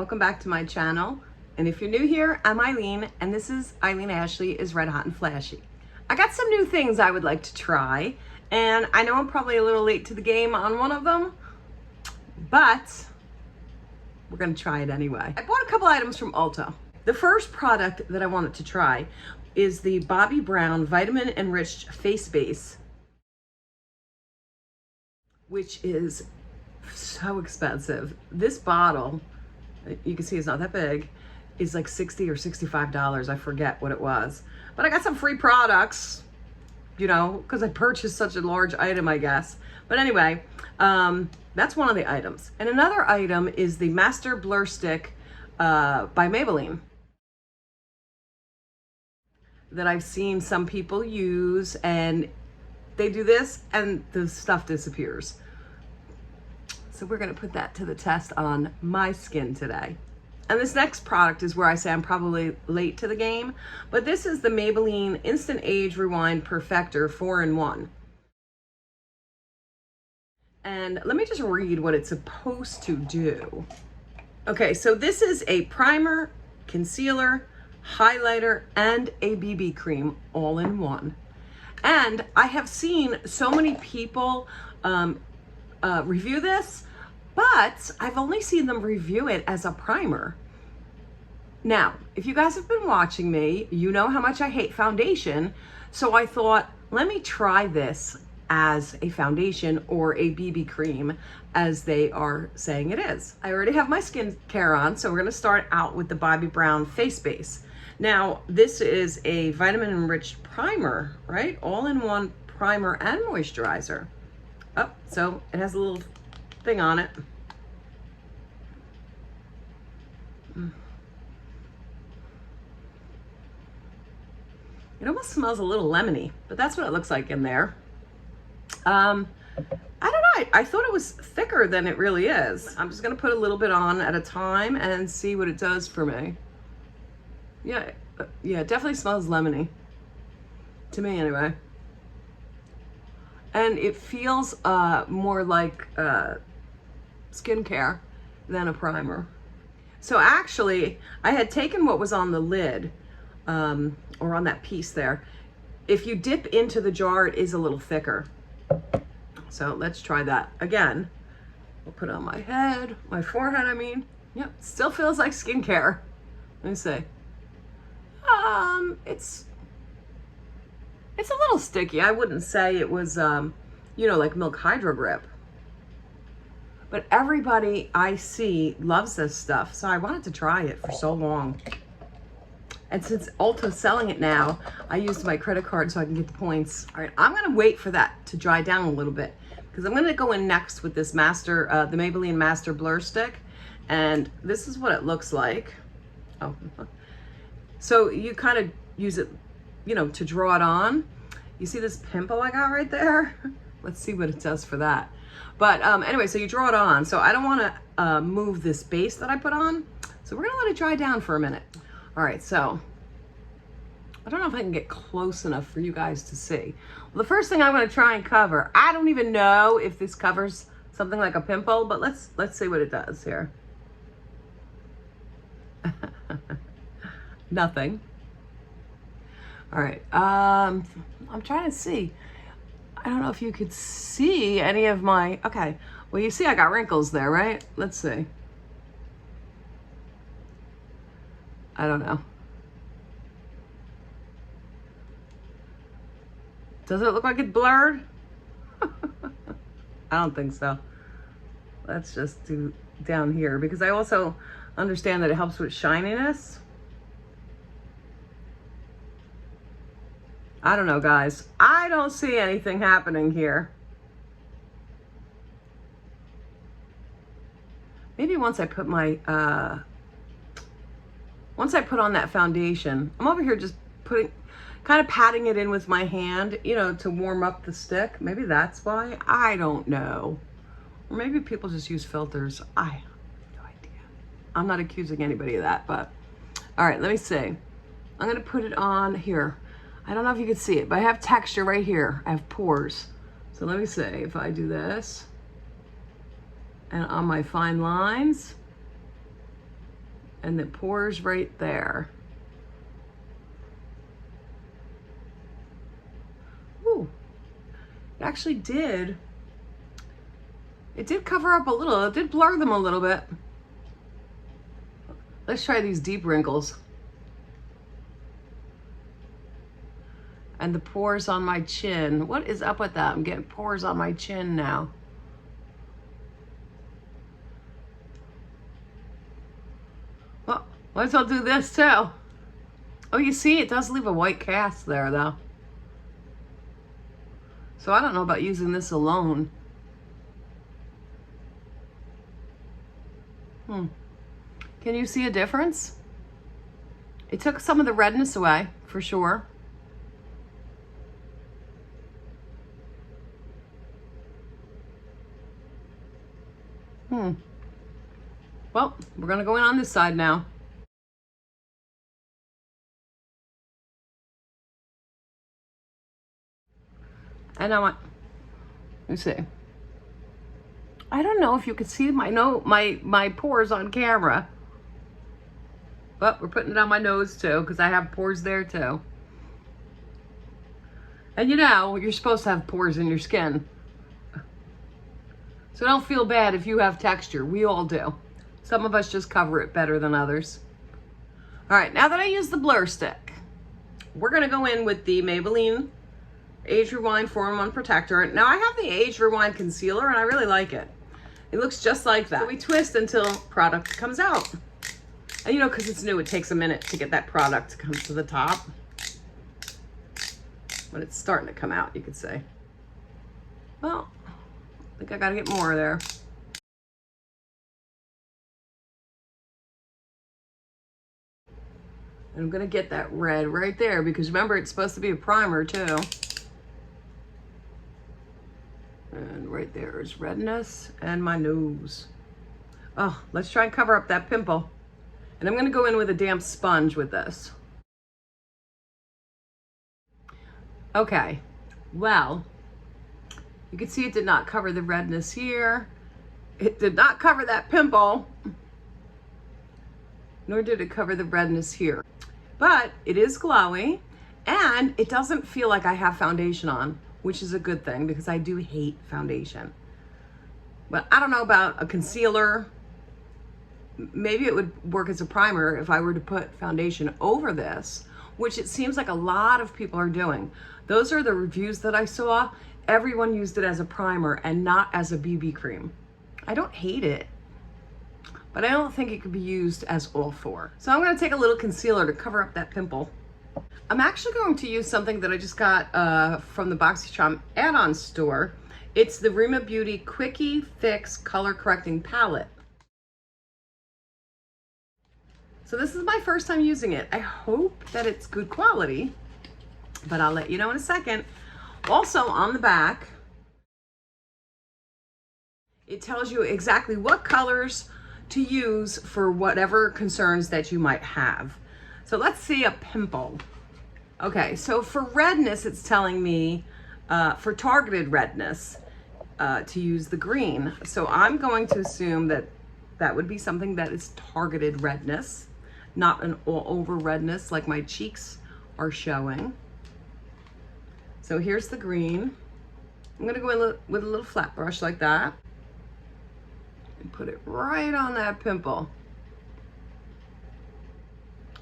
welcome back to my channel. And if you're new here, I'm Eileen, and this is Eileen Ashley is Red Hot and Flashy. I got some new things I would like to try, and I know I'm probably a little late to the game on one of them, but we're gonna try it anyway. I bought a couple items from Ulta. The first product that I wanted to try is the Bobbi Brown Vitamin Enriched Face Base, which is so expensive. This bottle, you can see it's not that big, is like $60 or $65. I forget what it was. But I got some free products, you know, because I purchased such a large item, I guess. But anyway, that's one of the items. And another item is the Master Blur Stick by Maybelline that I've seen some people use, and they do this and the stuff disappears. So we're gonna put that to the test on my skin today. And this next product is where I say I'm probably late to the game, but this is the Maybelline Instant Age Rewind Perfector 4-in-1. And let me just read what it's supposed to do. Okay, so this is a primer, concealer, highlighter, and a BB cream all in one. And I have seen so many people review this, but I've only seen them review it as a primer. Now, if you guys have been watching me, you know how much I hate foundation. So I thought, let me try this as a foundation or a BB cream, as they are saying it is. I already have my skincare on, so we're gonna start out with the Bobbi Brown Face Base. Now, this is a vitamin enriched primer, right? All in one primer and moisturizer. Oh, so it has a little thing on it. It almost smells a little lemony, but that's what it looks like in there. I don't know, I thought it was thicker than it really is. I'm just gonna put a little bit on at a time and see what it does for me. Yeah, it definitely smells lemony, to me anyway. And it feels more like skincare than a primer. So actually, I had taken what was on the lid, or on that piece there. If you dip into the jar, it is a little thicker. So let's try that again. We'll put it on my head, my forehead, I mean. Yep, still feels like skincare. Let me see. It's a little sticky. I wouldn't say it was, you know, like Milk Hydro Grip. But everybody I see loves this stuff, so I wanted to try it for so long. And since Ulta's selling it now, I used my credit card so I can get the points. All right, I'm gonna wait for that to dry down a little bit, because I'm gonna go in next with this the Maybelline Master Blur Stick. And this is what it looks like. Oh, so you kind of use it, you know, to draw it on. You see this pimple I got right there? Let's see what it does for that. But anyway, so you draw it on. So I don't wanna move this base that I put on. So we're gonna let it dry down for a minute. All right, so I don't know if I can get close enough for you guys to see. Well, the first thing I'm gonna try and cover, I don't even know if this covers something like a pimple, but let's see what it does here. Nothing. All right, I'm trying to see. I don't know if you could see any of my, okay. Well, you see I got wrinkles there, right? Let's see. I don't know. Does it look like it's blurred? I don't think so. Let's just do down here, because I also understand that it helps with shininess. I don't know, guys. I don't see anything happening here. Maybe once I put my, once I put on that foundation, I'm over here just kind of patting it in with my hand, you know, to warm up the stick. Maybe that's why. I don't know. Or maybe people just use filters. I have no idea. I'm not accusing anybody of that, but all right, let me see. I'm gonna put it on here. I don't know if you can see it, but I have texture right here. I have pores. So let me see if I do this. And on my fine lines, And the pores right there. Ooh, it actually did. It did cover up a little. It did blur them a little bit. Let's try these deep wrinkles. And the pores on my chin. What is up with that? I'm getting pores on my chin now. Well, might as well do this too. Oh, you see, it does leave a white cast there though. So I don't know about using this alone. Can you see a difference? It took some of the redness away, for sure. Well, we're gonna go in on this side now. And now let me see. I don't know if you can see my pores on camera. But we're putting it on my nose too, because I have pores there too. And you know, you're supposed to have pores in your skin. So don't feel bad if you have texture. We all do. Some of us just cover it better than others. All right, now that I use the blur stick, we're gonna go in with the Maybelline Age Rewind 4-in-1 Protector. Now I have the Age Rewind Concealer and I really like it. It looks just like that. So we twist until product comes out. And you know, because it's new, it takes a minute to get that product to come to the top. But it's starting to come out, you could say. Well, I think I gotta get more there. And I'm gonna get that red right there because remember, it's supposed to be a primer too. And right there is redness and my nose. Oh, let's try and cover up that pimple. And I'm gonna go in with a damp sponge with this. Okay, well, you can see it did not cover the redness here. It did not cover that pimple, nor did it cover the redness here. But it is glowy and it doesn't feel like I have foundation on, which is a good thing because I do hate foundation. But I don't know about a concealer. Maybe it would work as a primer if I were to put foundation over this, which it seems like a lot of people are doing. Those are the reviews that I saw. Everyone used it as a primer and not as a BB cream. I don't hate it, but I don't think it could be used as all four. So I'm gonna take a little concealer to cover up that pimple. I'm actually going to use something that I just got from the BoxyCharm add-on store. It's the Reema Beauty Quickie Fixx Color Correcting Palette. So this is my first time using it. I hope that it's good quality, but I'll let you know in a second. Also on the back, it tells you exactly what colors to use for whatever concerns that you might have. So let's see a pimple. Okay, so for redness, it's telling me for targeted redness to use the green. So I'm going to assume that that would be something that is targeted redness, not an all over redness like my cheeks are showing. So here's the green. I'm gonna go in with a little flat brush like that and put it right on that pimple.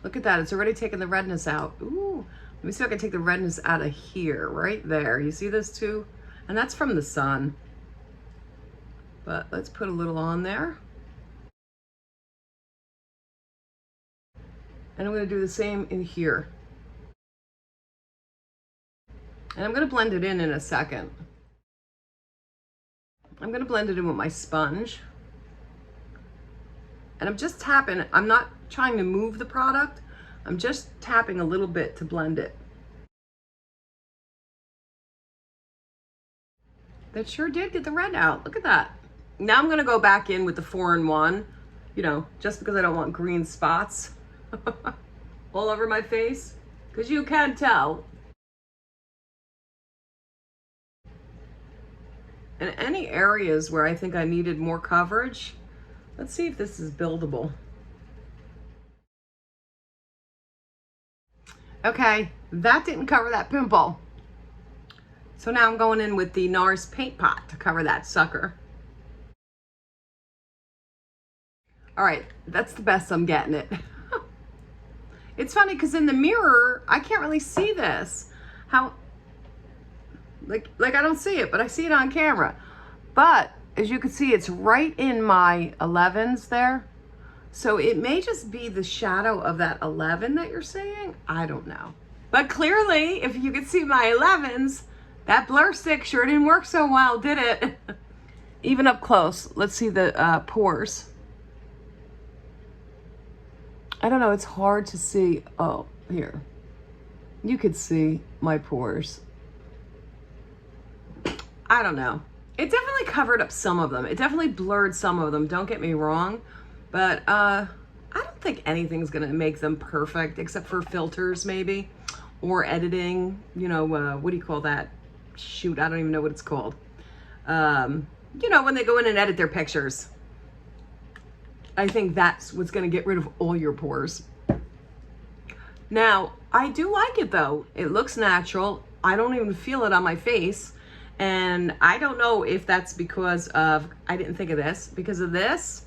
Look at that, it's already taken the redness out. Ooh, let me see if I can take the redness out of here, right there. You see this too? And that's from the sun. But let's put a little on there. And I'm gonna do the same in here. And I'm gonna blend it in a second. I'm gonna blend it in with my sponge. And I'm just tapping, I'm not trying to move the product. I'm just tapping a little bit to blend it. That sure did get the red out, look at that. Now I'm gonna go back in with the 4-in-1, you know, just because I don't want green spots all over my face, because you can tell. And any areas where I think I needed more coverage, let's see if this is buildable. Okay, that didn't cover that pimple. So now I'm going in with the NARS paint pot to cover that sucker. All right, that's the best I'm getting it. It's funny because in the mirror, I can't really see this. How, like I don't see it, but I see it on camera. But as you can see, it's right in my 11s there. So it may just be the shadow of that 11 that you're seeing. I don't know. But clearly, if you could see my 11s, that blur stick sure didn't work so well, did it? Even up close, let's see the pores. I don't know, it's hard to see. Oh, here. You could see my pores. I don't know. It definitely covered up some of them. It definitely blurred some of them, don't get me wrong. But I don't think anything's gonna make them perfect except for filters maybe, or editing, you know, what do you call that? Shoot, I don't even know what it's called. You know, when they go in and edit their pictures. I think that's what's gonna get rid of all your pores. Now, I do like it though. It looks natural. I don't even feel it on my face. And I don't know if that's because of, I didn't think of this, because of this,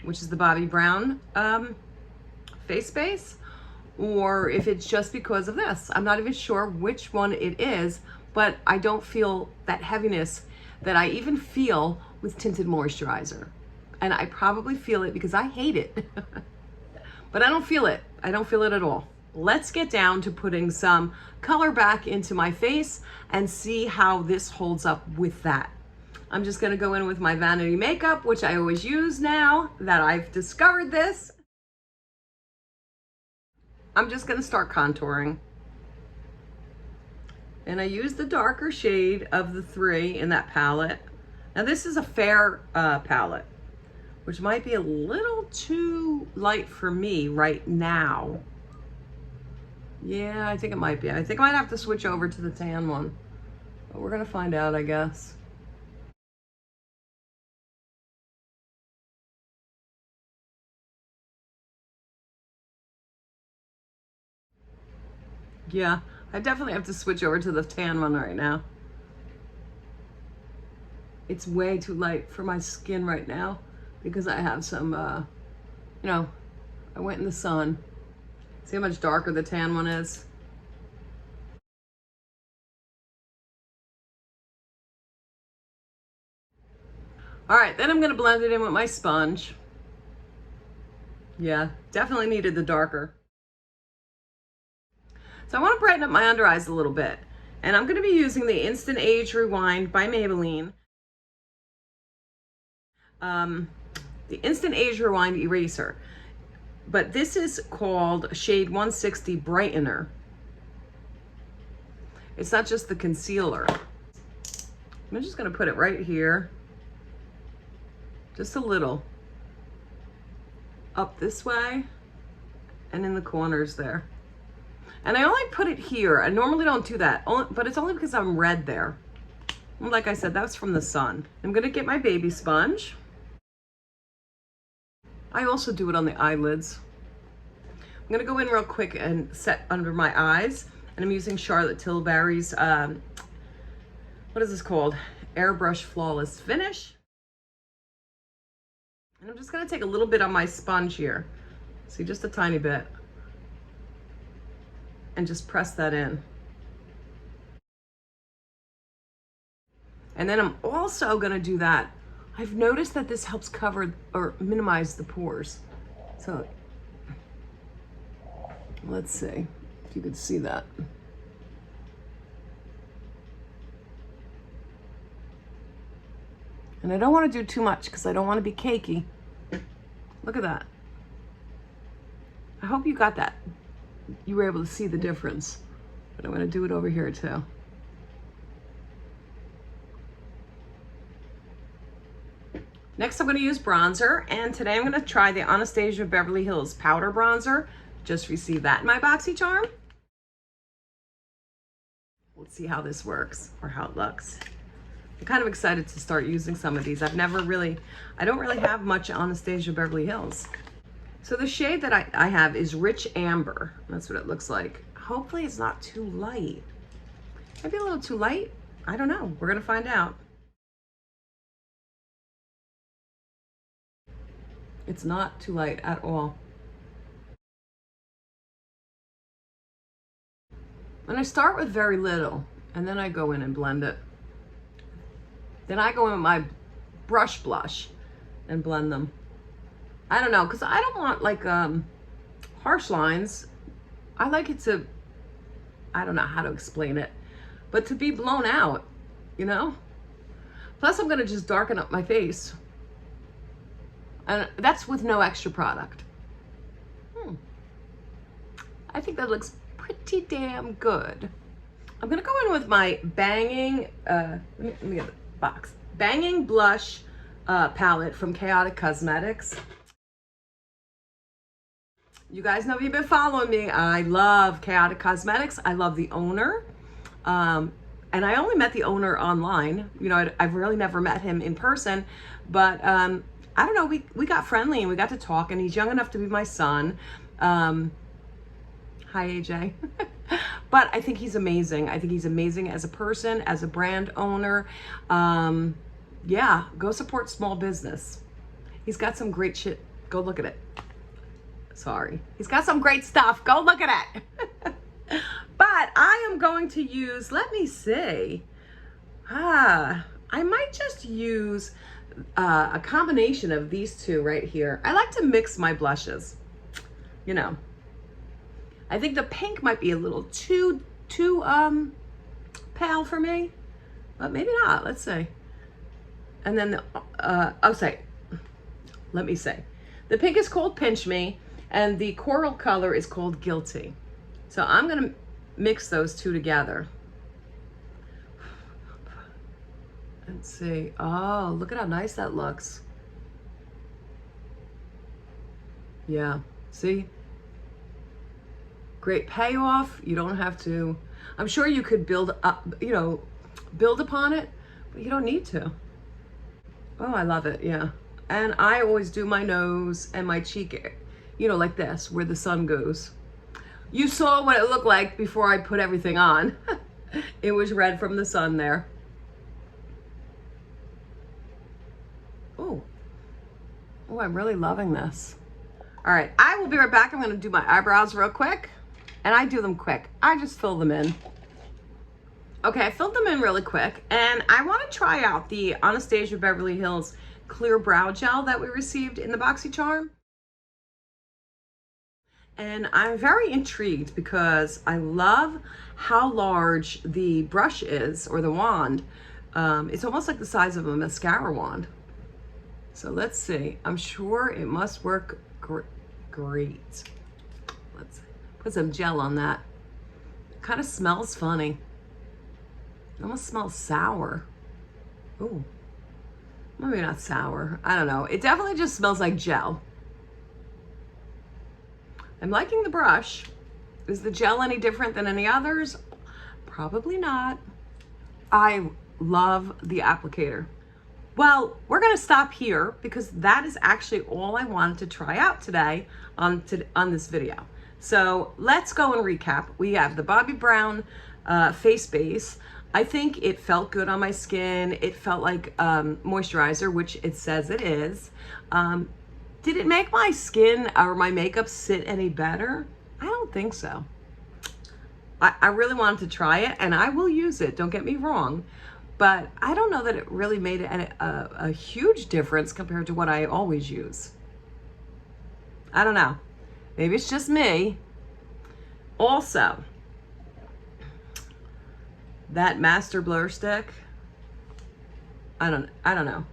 which is the Bobbi Brown face base, or if it's just because of this. I'm not even sure which one it is, but I don't feel that heaviness that I even feel with tinted moisturizer. And I probably feel it because I hate it. But I don't feel it. I don't feel it at all. Let's get down to putting some color back into my face and see how this holds up with that. I'm just gonna go in with my Vanity makeup, which I always use now that I've discovered this. I'm just gonna start contouring. And I use the darker shade of the 3 in that palette. Now this is a fair palette, which might be a little too light for me right now. Yeah, I think it might be. I think I might have to switch over to the tan one, but we're gonna find out, I guess. Yeah, I definitely have to switch over to the tan one right now. It's way too light for my skin right now because I have some, you know, I went in the sun. See how much darker the tan one is? All right, then I'm gonna blend it in with my sponge. Yeah, definitely needed the darker. So I wanna brighten up my under eyes a little bit. And I'm gonna be using the Instant Age Rewind by Maybelline. The Instant Age Rewind Eraser. But this is called shade 160 Brightener. It's not just the concealer. I'm just gonna put it right here. Just a little. Up this way and in the corners there. And I only put it here. I normally don't do that, but it's only because I'm red there. And like I said, that's from the sun. I'm gonna get my baby sponge. I also do it on the eyelids. I'm gonna go in real quick and set under my eyes. And I'm using Charlotte Tilbury's, what is this called? Airbrush Flawless Finish. And I'm just gonna take a little bit on my sponge here. See, just a tiny bit. And just press that in. And then I'm also gonna do that. I've noticed that this helps cover or minimize the pores. So let's see if you could see that. And I don't want to do too much because I don't want to be cakey. Look at that. I hope you got that. You were able to see the difference. But I'm going to do it over here too. Next, I'm going to use bronzer, and today I'm going to try the Anastasia Beverly Hills Powder Bronzer. Just received that in my BoxyCharm. Let's see how this works, or how it looks. I'm kind of excited to start using some of these. I don't really have much Anastasia Beverly Hills. So the shade that I have is Rich Amber. That's what it looks like. Hopefully it's not too light. Maybe a little too light. I don't know. We're gonna find out. It's not too light at all. And I start with very little, and then I go in and blend it. Then I go in with my brush blush and blend them. I don't know, because I don't want like harsh lines. I like it to, I don't know how to explain it, but to be blown out, you know? Plus I'm gonna just darken up my face. And that's with no extra product. I think that looks pretty damn good. I'm gonna go in with my Bangin, let me get the box. Bangin blush palette from Chaotic Cosmetics. You guys know if you've been following me, I love Chaotic Cosmetics. I love the owner. And I only met the owner online. You know, I've really never met him in person, but I don't know, we got friendly and we got to talk, and he's young enough to be my son. Hi, AJ. But I think he's amazing. I think he's amazing as a person, as a brand owner. Yeah, go support small business. He's got some great shit. Go look at it. Sorry. He's got some great stuff. Go look at it. But I am going to use, let me see. I might just use a combination of these two right here. I like to mix my blushes, you know. I think the pink might be a little too pale for me, but maybe not. Let's see. And then let me say, the pink is called Pinch Me, and the coral color is called Guilty. So I'm gonna mix those two together. Let's see. Oh, look at how nice that looks. Yeah, see? Great payoff. You don't have to, I'm sure you could build up, you know, build upon it, but you don't need to. Oh, I love it, yeah. And I always do my nose and my cheek, you know, like this, where the sun goes. You saw what it looked like before I put everything on. It was red from the sun there. Oh, I'm really loving this. All right, I will be right back. I'm gonna do my eyebrows real quick. And I do them quick. I just fill them in. Okay, I filled them in really quick. And I wanna try out the Anastasia Beverly Hills Clear Brow Gel that we received in the BoxyCharm. And I'm very intrigued because I love how large the brush is, or the wand. It's almost like the size of a mascara wand. So let's see. I'm sure it must work great. Let's put some gel on that. It kind of smells funny. It almost smells sour. Ooh, maybe not sour. I don't know. It definitely just smells like gel. I'm liking the brush. Is the gel any different than any others? Probably not. I love the applicator. Well, we're gonna stop here because that is actually all I wanted to try out today on this video. So let's go and recap. We have the Bobbi Brown face base. I think it felt good on my skin. It felt like moisturizer, which it says it is. Did it make my skin or my makeup sit any better? I don't think so. I really wanted to try it, and I will use it, don't get me wrong. But I don't know that it really made a huge difference compared to what I always use. I don't know. Maybe it's just me. Also, that Master Blur Stick, I don't know.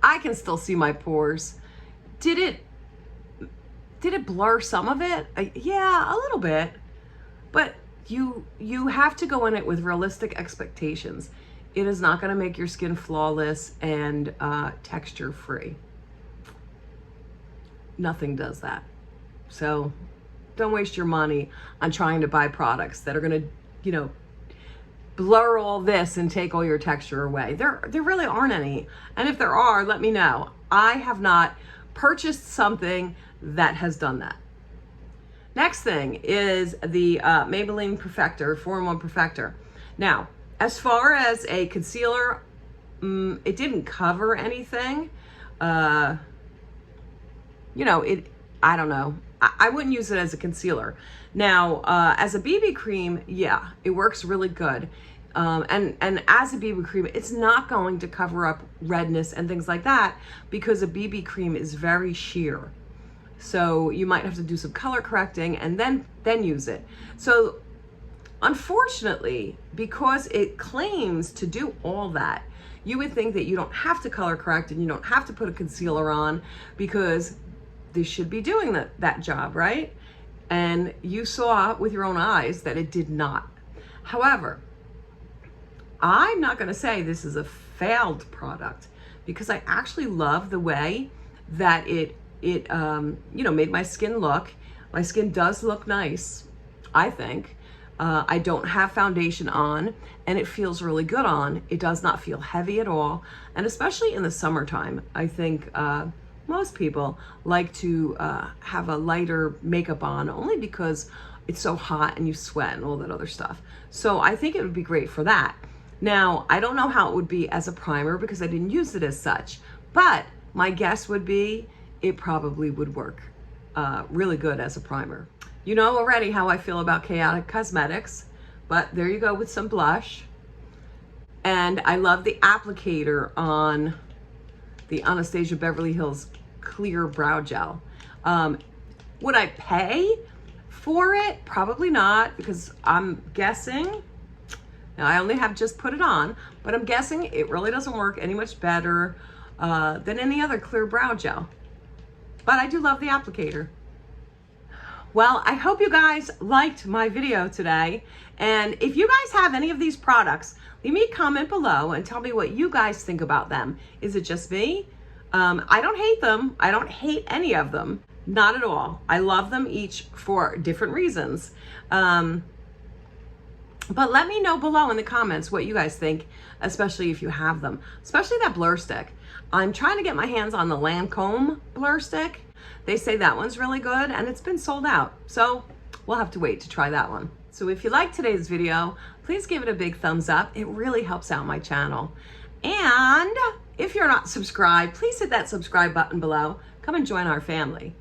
I can still see my pores. Did it blur some of it? Yeah, a little bit. But you have to go in it with realistic expectations. It is not going to make your skin flawless and texture free. Nothing does that. So don't waste your money on trying to buy products that are going to, you know, blur all this and take all your texture away. There really aren't any. And if there are, let me know. I have not purchased something that has done that. Next thing is the Maybelline Perfector, 4-in-1 Perfector. Now, as far as a concealer, it didn't cover anything. You know, I don't know. I wouldn't use it as a concealer. Now, as a BB cream, yeah, it works really good. And as a BB cream, it's not going to cover up redness and things like that because a BB cream is very sheer. So you might have to do some color correcting and then use it. So unfortunately, because it claims to do all that, you would think that you don't have to color correct and you don't have to put a concealer on because this should be doing that job, right? And you saw with your own eyes that it did not. However, I'm not going to say this is a failed product because I actually love the way that it you know, made my skin look. My skin does look nice, I think. I don't have foundation on and it feels really good on. It does not feel heavy at all. And especially in the summertime, I think most people like to have a lighter makeup on only because it's so hot and you sweat and all that other stuff. So I think it would be great for that. Now, I don't know how it would be as a primer because I didn't use it as such, but my guess would be it probably would work really good as a primer. You know already how I feel about Chaotic Cosmetics, but there you go with some blush. And I love the applicator on the Anastasia Beverly Hills Clear Brow Gel. Would I pay for it? Probably not, because I'm guessing, now I only have just put it on, but I'm guessing it really doesn't work any much better than any other clear brow gel. But I do love the applicator. Well, I hope you guys liked my video today. And if you guys have any of these products, leave me a comment below and tell me what you guys think about them. Is it just me? I don't hate them. I don't hate any of them. Not at all. I love them each for different reasons. But let me know below in the comments what you guys think, especially if you have them, especially that blur stick. I'm trying to get my hands on the Lancome blur stick. They say that one's really good and it's been sold out. So we'll have to wait to try that one. So if you liked today's video, please give it a big thumbs up. It really helps out my channel. And if you're not subscribed, please hit that subscribe button below. Come and join our family.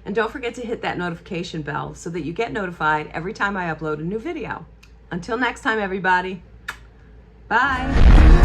And don't forget to hit that notification bell so that you get notified every time I upload a new video. Until next time, everybody. Bye.